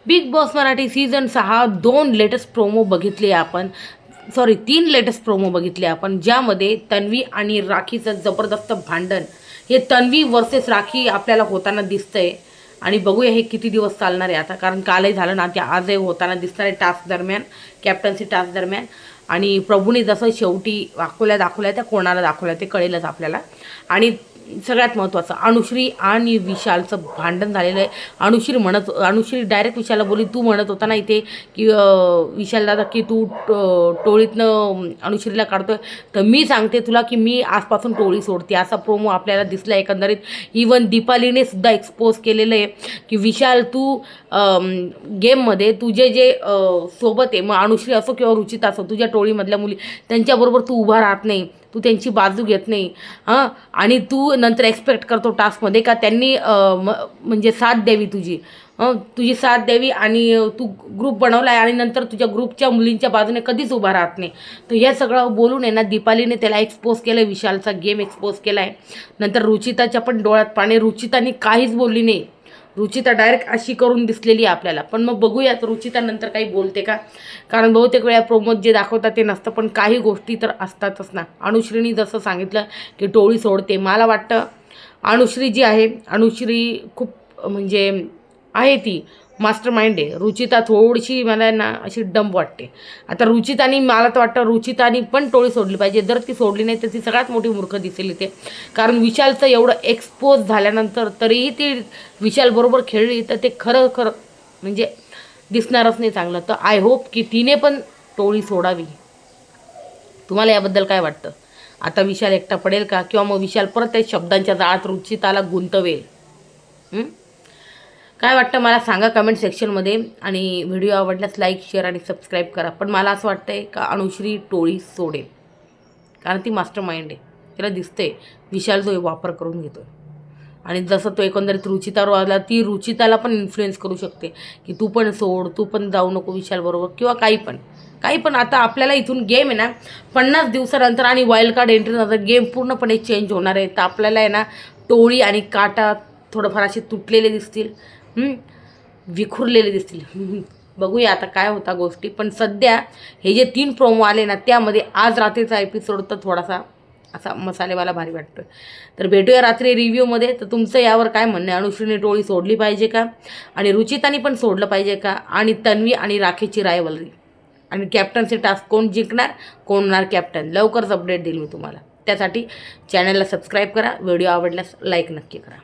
Big boss Marathi season 6 2 latest promo बघितले आपण. Sorry 3 latest promo बघितले आपण, ज्यामध्ये तन्वी आणि राखीचं जबरदस्त भांडण, हे तन्वी वर्सेस राखी आपल्याला होताना दिसतंय. आणि बघूया हे किती दिवस चालणार आहे आता, कारण कालही झालं ना, ते आजही होताना दिसणार आहे टास्क दरम्यान, कॅप्टन्सी टास्क दरम्यान. आणि प्रभूने जसं शेवटी दाखवल्या त्या कोणाला दाखवल्या ते कळेलच आपल्याला. आणि सगळ्यात महत्त्वाचं, अनुश्री आणि विशालचं भांडण झालेलं आहे. अनुश्री डायरेक्ट विशालला बोलली, तू म्हणत होता ना इथे की विशाल दादा की तू टोळीतनं अनुश्रीला काढतोय, तर मी सांगते तुला की मी आजपासून टोळी सोडते. असा प्रोमो आपल्याला दिसला एकंदरीत. इवन दीपालीने सुद्धा एक्सपोज केलेलं आहे की विशाल तू गेममध्ये तुझे जे सोबत आहे, मग अनुश्री असो किंवा रुचिता असो, तुझ्या टोळीमधल्या मुली, त्यांच्याबरोबर तू उभा राहत नाही, तू त्यांची बाजू घेत नाही. हां, आणि तू नंतर एक्सपेक्ट करतो टास्कमध्ये का त्यांनी म्हणजे साथ द्यावी तुझी साथ द्यावी, आणि तू ग्रुप बनवला आहे आणि नंतर तुझ्या ग्रुपच्या मुलींच्या बाजूने कधीच उभा राहत नाही. तर हे सगळं बोलून आहे ना, दीपालीने त्याला एक्सपोज केलं आहे, विशालचा गेम एक्सपोज केला आहे. नंतर रुचिताच्या पण डोळ्यात पाणी, रुचितानी काहीच बोलली नाही. रुचिता डायरेक्ट अशी करून दिसलेली आहे आपल्याला. पण मग बघूयात रुचिता नंतर काही बोलते का, कारण बहुतेक वेळा प्रोमोत जे दाखवतात ते नसतं, पण काही गोष्टी तर असतातच ना. अनुश्रीनी जसं सांगितलं की टोळी सोडते, मला वाटतं अनुश्री जी आहे, अनुश्री खूप म्हणजे आहे ती मास्टर माइंड आहे. रुचिता थोडीशी मला ना अशी डंब वाटते. आता रुचितानी, मला तर वाटतं रुचितानी पण टोळी सोडली पाहिजे. जर ती सोडली नाही तर ती सगळ्यात मोठी मूर्ख दिसेल इथे. कारण विशालचं एवढं एक्सपोज झाल्यानंतर तरीही ती विशालबरोबर खेळली, तर ते खरं म्हणजे दिसणारच नाही चांगलं. तर आय होप की तिने पण टोळी सोडावी. तुम्हाला याबद्दल काय वाटतं? आता विशाल एकटा पडेल का, किंवा मग विशाल परत त्या शब्दांच्या जाळात रुचिताला गुंतवेल? काय वाटतं मला सांगा कमेंट सेक्शनमध्ये. आणि व्हिडिओ आवडल्यास लाईक, शेअर आणि सबस्क्राईब करा. पण मला असं वाटतं आहे का अनुश्री टोळी सोडेल, कारण ती मास्टर माइंड आहे. तिला दिसते विशाल जो वापर करून घेतो आहे. आणि जसं तो एकंदरीत रुचितावर आला, ती रुचिताला पण इन्फ्लुएन्स करू शकते की तू पण सोड, तू पण जाऊ नको विशालबरोबर, किंवा काही पण. आता आपल्याला इथून गेम आहे ना 50 दिवसानंतर आणि वाईल्ड कार्ड एंट्री नंतर गेम पूर्णपणे चेंज होणार आहे. तर आपल्याला आहे ना टोळी आणि काटा थोडंफार असे तुटलेले दिसतील, विखुरलेले दिसतील. बघूया आता काय होता गोष्टी. पण सध्या हे जे 3 प्रोमो आले ना, त्यामध्ये आज रात्रीचा एपिसोड तर थोडासा असा मसालेवाला भारी वाटतो. तर भेटूया रात्री रिव्ह्यूमध्ये. तर तुमचं यावर काय म्हणणं आहे? अनुश्रीने टोळी सोडली पाहिजे का, आणि रुचितानी पण सोडलं पाहिजे का, आणि तन्वी आणि राखीची रायवलरी, आणि कॅप्टनचे टास्क कोण जिंकणार, कोण होणार कॅप्टन, लवकरच अपडेट देईल मी तुम्हाला. त्यासाठी चॅनलला सबस्क्राईब करा. व्हिडिओ आवडल्यास लाईक नक्की करा.